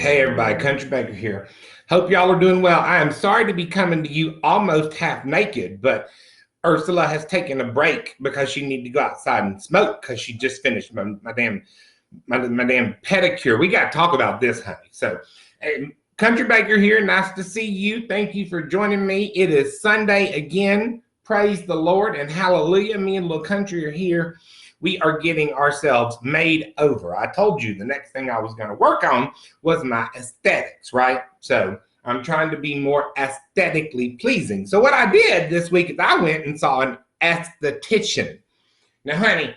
Hey everybody, Country Banker here. Hope y'all are doing well. I am sorry to be coming to you almost half naked, but Ursula has taken a break because she needed to go outside and smoke because she just finished my damn pedicure. We got to talk about this, honey. So, Country Banker here. Nice to see you. Thank you for joining me. It is Sunday again. Praise the Lord and hallelujah. Me and Little Country are here. We are getting ourselves made over. I told you the next thing I was going to work on was my aesthetics, right? So I'm trying to be more aesthetically pleasing. So what I did this week is I went and saw an esthetician. Now, honey,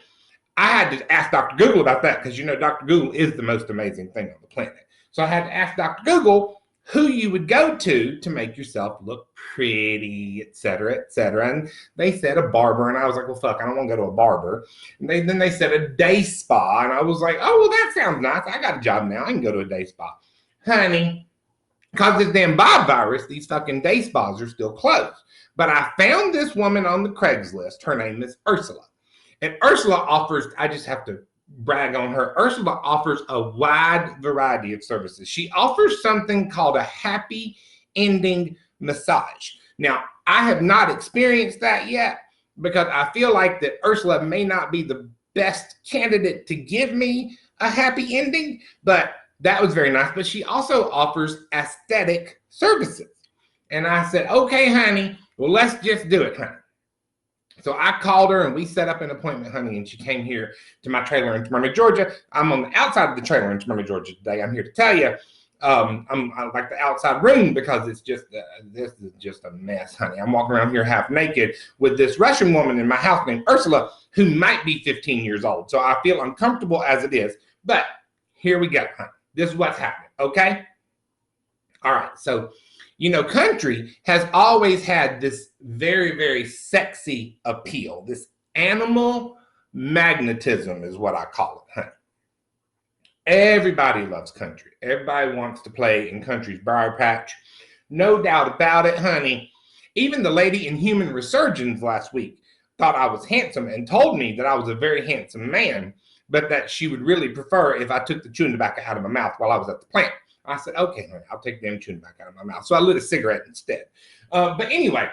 I had to ask Dr. Google about that because, you know, Dr. Google is the most amazing thing on the planet. So I had to ask Dr. Google who you would go to make yourself look pretty, et cetera, et cetera. And they said a barber, and I was like, well, fuck, I don't want to go to a barber. And then they said a day spa, and I was like, oh, well, that sounds nice. I got a job now. I can go to a day spa. Honey, because of this damn Bob virus, these fucking day spas are still closed. But I found this woman on the Craigslist. Her name is Ursula. And Ursula offers, I just have to brag on her. Ursula offers a wide variety of services. She offers something called a happy ending massage. Now, I have not experienced that yet because I feel like that Ursula may not be the best candidate to give me a happy ending, but that was very nice. But she also offers aesthetic services. And I said, okay, honey, well, let's just do it, honey. So I called her and we set up an appointment, honey, and she came here to my trailer in Smyrna, Georgia. I'm on the outside of the trailer in Smyrna, Georgia today. I'm here to tell you, I like the outside room because it's just, this is just a mess, honey. I'm walking around here half naked with this Russian woman in my house named Ursula, who might be 15 years old. So I feel uncomfortable as it is, but here we go, honey. This is what's happening, okay? All right, so you know, country has always had this very, very sexy appeal. This animal magnetism is what I call it, honey. Everybody loves country. Everybody wants to play in country's briar patch. No doubt about it, honey. Even the lady in Human Resurgence last week thought I was handsome and told me that I was a very handsome man, but that she would really prefer if I took the chewing tobacco out of my mouth while I was at the plant. I said, okay, honey, I'll take the damn chewing tobacco out of my mouth. So I lit a cigarette instead. But anyway,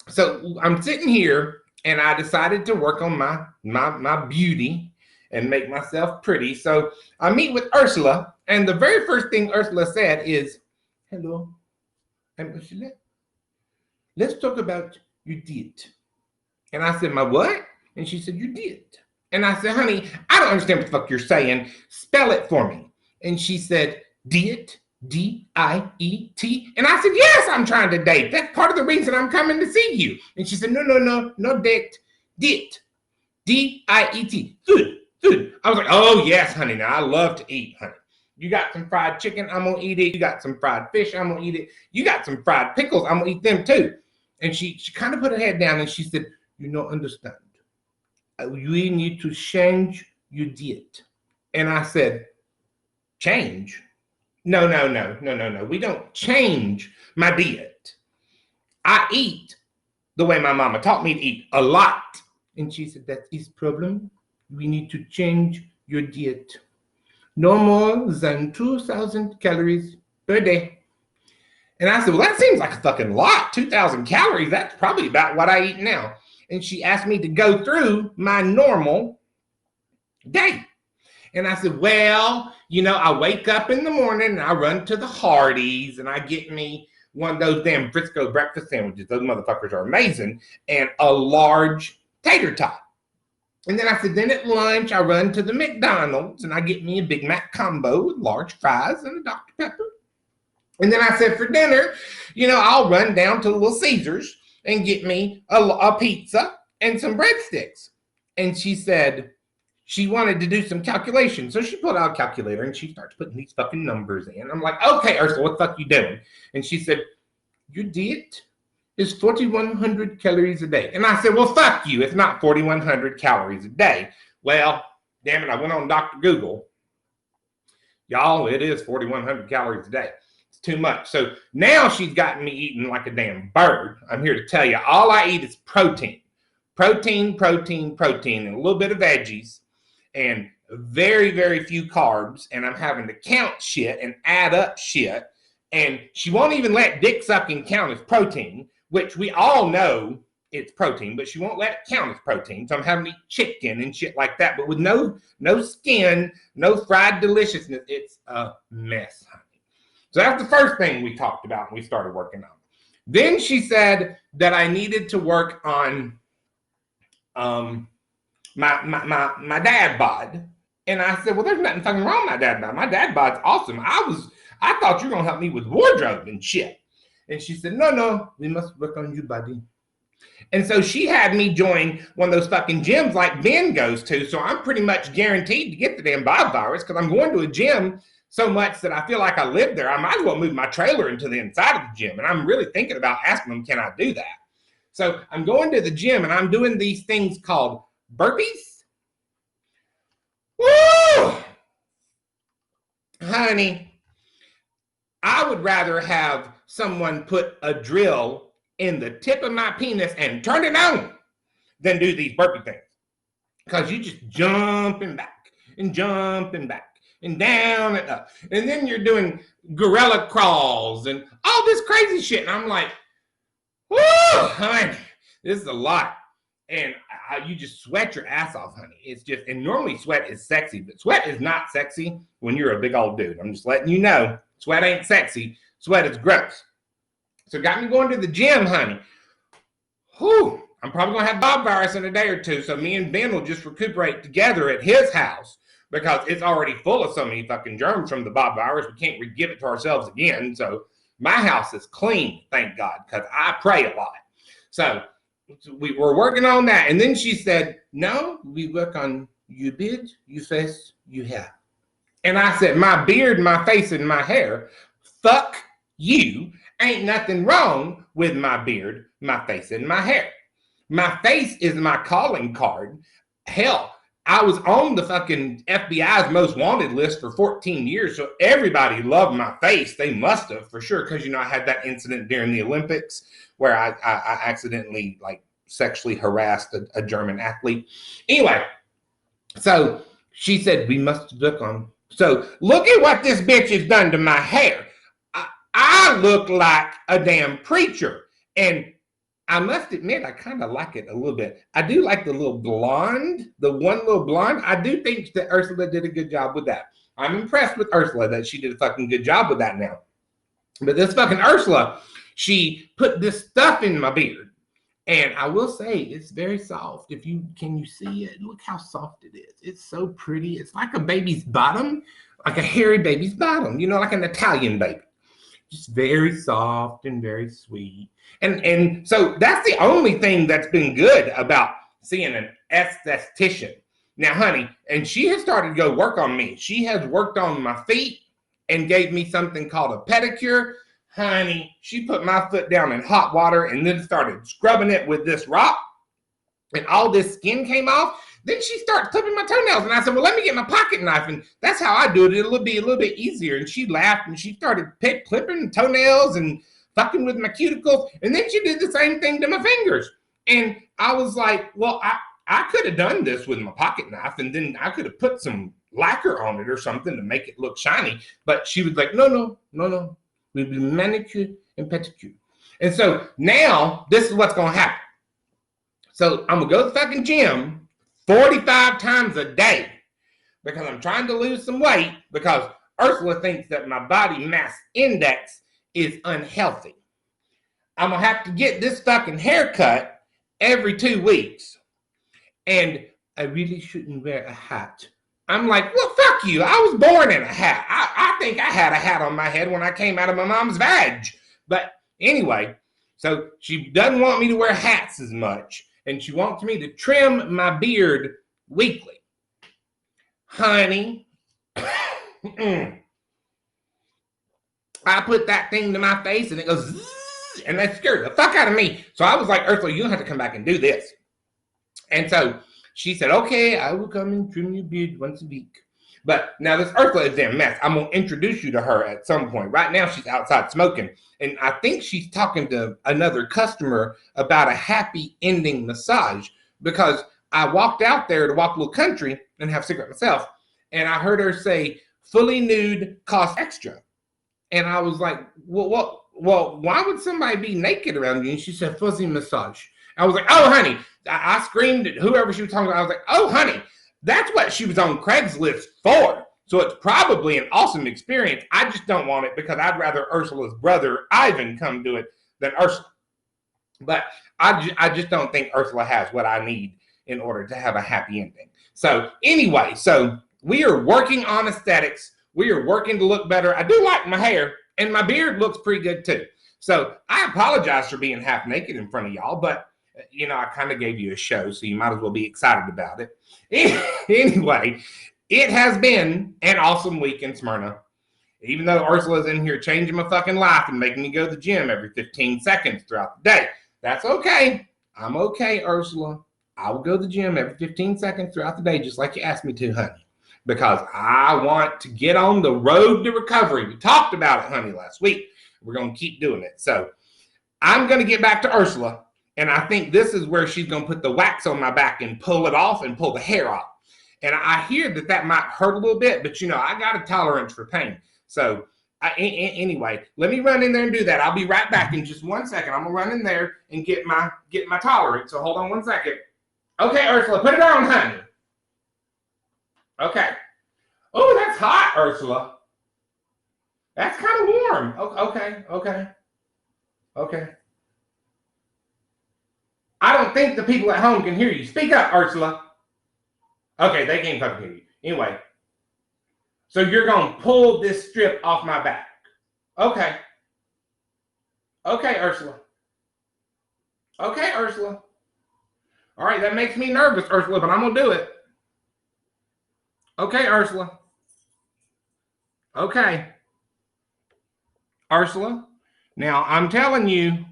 so I'm sitting here and I decided to work on my beauty and make myself pretty. So I meet with Ursula, and the very first thing Ursula said is, hello, I'm Ursula. Let's talk about your diet. And I said, my what? And she said, your diet. And I said, honey, I don't understand what the fuck you're saying. Spell it for me. And she said, diet, D-I-E-T. And I said, yes, I'm trying to date. That's part of the reason I'm coming to see you. And she said, no date, diet, D-I-E-T, food. I was like, oh, yes, honey. Now, I love to eat, honey. You got some fried chicken, I'm going to eat it. You got some fried fish, I'm going to eat it. You got some fried pickles, I'm going to eat them too. And she kind of put her head down and she said, you don't understand. We need to change your diet. And I said, change? No. We don't change my diet. I eat the way my mama taught me to eat, a lot. And she said, that is problem. We need to change your diet. No more than 2,000 calories per day. And I said, well, that seems like a fucking lot. 2,000 calories, that's probably about what I eat now. And she asked me to go through my normal day. And I said, well, you know, I wake up in the morning and I run to the Hardee's and I get me one of those damn Frisco breakfast sandwiches. Those motherfuckers are amazing. And a large tater tot. And then I said, then at lunch, I run to the McDonald's and I get me a Big Mac combo with large fries and a Dr. Pepper. And then I said, for dinner, you know, I'll run down to Little Caesars and get me a pizza and some breadsticks. And she said, she wanted to do some calculations. So she pulled out a calculator and she starts putting these fucking numbers in. I'm like, okay, Ursula, what the fuck you doing? And she said, your diet is 4,100 calories a day. And I said, well, fuck you. It's not 4,100 calories a day. Well, damn it, I went on Dr. Google. Y'all, it is 4,100 calories a day. It's too much. So now she's got me eating like a damn bird. I'm here to tell you, all I eat is protein. Protein, and a little bit of veggies. and very, very few carbs, and I'm having to count shit and add up shit. And she won't even let dick sucking count as protein, which we all know it's protein, but she won't let it count as protein. So I'm having to eat chicken and shit like that, but with no skin, no fried deliciousness. It's a mess, honey. So that's the first thing we talked about and we started working on. Then she said that I needed to work on my dad bod. And I said, well, there's nothing fucking wrong with my dad bod. My dad bod's awesome. I thought you were going to help me with wardrobe and shit. And she said, no, we must work on you, buddy. And so she had me join one of those fucking gyms like Ben goes to. So I'm pretty much guaranteed to get the damn bod virus because I'm going to a gym so much that I feel like I live there. I might as well move my trailer into the inside of the gym. And I'm really thinking about asking them, can I do that? So I'm going to the gym and I'm doing these things called burpees. Woo! Honey, I would rather have someone put a drill in the tip of my penis and turn it on than do these burpee things. Because you just jumping back and down and up. And then you're doing gorilla crawls and all this crazy shit. And I'm like, whoo, honey, this is a lot. And you just sweat your ass off, honey. It's just, and normally sweat is sexy, but sweat is not sexy when you're a big old dude. I'm just letting you know, sweat ain't sexy. Sweat is gross. So got me going to the gym, honey. Whew, I'm probably going to have bod virus in a day or two, so me and Ben will just recuperate together at his house because it's already full of so many fucking germs from the bod virus. We can't give it to ourselves again. So my house is clean, thank God, because I pray a lot. So we were working on that. And then she said, no, we work on your beard, your face, your hair. And I said, my beard, my face, and my hair, fuck you. Ain't nothing wrong with my beard, my face, and my hair. My face is my calling card. Hell, I was on the fucking FBI's most wanted list for 14 years, so everybody loved my face. They must have, for sure, because, you know, I had that incident during the Olympics where I accidentally, like, sexually harassed a German athlete. Anyway, so she said, we must look on. So look at what this bitch has done to my hair. I look like a damn preacher. And I must admit, I kind of like it a little bit. I do like the little blonde, the one little blonde. I do think that Ursula did a good job with that. I'm impressed with Ursula that she did a fucking good job with that now. But this fucking Ursula, she put this stuff in my beard. And I will say, it's very soft. Can you see it? Look how soft it is. It's so pretty. It's like a baby's bottom, like a hairy baby's bottom, you know, like an Italian baby. Just very soft and very sweet. And so that's the only thing that's been good about seeing an esthetician. Now, honey, and she has started to go work on me. She has worked on my feet and gave me something called a pedicure. Honey, she put my foot down in hot water and then started scrubbing it with this rock. And all this skin came off. Then she started clipping my toenails. And I said, well, let me get my pocket knife. And that's how I do it. It'll be a little bit easier. And she laughed and she started clipping toenails and fucking with my cuticles. And then she did the same thing to my fingers. And I was like, well, I could have done this with my pocket knife. And then I could have put some lacquer on it or something to make it look shiny. But she was like, no. We'll be manicured and pedicure. And so now this is what's going to happen. So I'm going to go to the fucking gym 45 times a day because I'm trying to lose some weight because Ursula thinks that my body mass index is unhealthy. I'm going to have to get this fucking haircut every 2 weeks. And I really shouldn't wear a hat. I'm like, well, fuck you. I was born in a hat. I think I had a hat on my head when I came out of my mom's vag. But anyway, so she doesn't want me to wear hats as much. And she wants me to trim my beard weekly. Honey, I put that thing to my face and it goes, zzz, and that scared the fuck out of me. So I was like, Ursula, you don't have to come back and do this. And so she said, okay, I will come and trim your beard once a week. But now this Ursula is a damn mess. I'm going to introduce you to her at some point. Right now, she's outside smoking. And I think she's talking to another customer about a happy ending massage because I walked out there to walk a little country and have a cigarette myself. And I heard her say, fully nude costs extra. And I was like, well, why would somebody be naked around you? And she said, fuzzy massage. I was like, oh, honey. I screamed at whoever she was talking about. I was like, oh, honey, that's what she was on Craigslist for. So it's probably an awesome experience. I just don't want it because I'd rather Ursula's brother, Ivan, come do it than Ursula. But I just don't think Ursula has what I need in order to have a happy ending. So anyway, so we are working on aesthetics. We are working to look better. I do like my hair, and my beard looks pretty good too. So I apologize for being half naked in front of y'all, but you know, I kind of gave you a show, so you might as well be excited about it. Anyway, it has been an awesome week in Smyrna. Even though Ursula's in here changing my fucking life and making me go to the gym every 15 seconds throughout the day. That's okay. I'm okay, Ursula. I will go to the gym every 15 seconds throughout the day, just like you asked me to, honey. Because I want to get on the road to recovery. We talked about it, honey, last week. We're going to keep doing it. So I'm going to get back to Ursula. And I think this is where she's going to put the wax on my back and pull it off and pull the hair off. And I hear that might hurt a little bit, but, you know, I got a tolerance for pain. So anyway, let me run in there and do that. I'll be right back in just 1 second. I'm going to run in there and get my tolerance. So hold on 1 second. Okay, Ursula, put it on, honey. Okay. Oh, that's hot, Ursula. That's kind of warm. Okay. I don't think the people at home can hear you. Speak up, Ursula. Okay, they can't fucking hear you. Anyway. So you're going to pull this strip off my back. Okay. Okay, Ursula. Okay, Ursula. All right, that makes me nervous, Ursula, but I'm going to do it. Okay, Ursula. Okay. Ursula. Now, I'm telling you,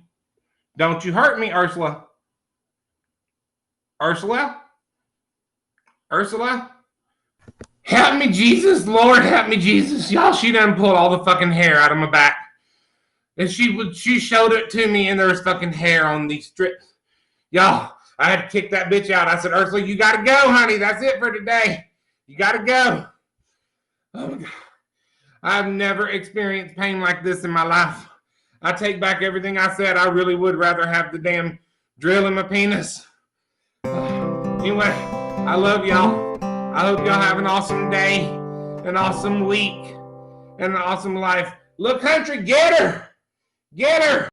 don't you hurt me, Ursula. Ursula? Ursula? Help me, Jesus. Lord, help me, Jesus. Y'all, she done pulled all the fucking hair out of my back. And she showed it to me, and there's fucking hair on these strips. Y'all, I had to kick that bitch out. I said, Ursula, you got to go, honey. That's it for today. You got to go. Oh, my God. I've never experienced pain like this in my life. I take back everything I said. I really would rather have the damn drill in my penis. Anyway, I love y'all. I hope y'all have an awesome day, an awesome week, and an awesome life. Look, country, get her. Get her.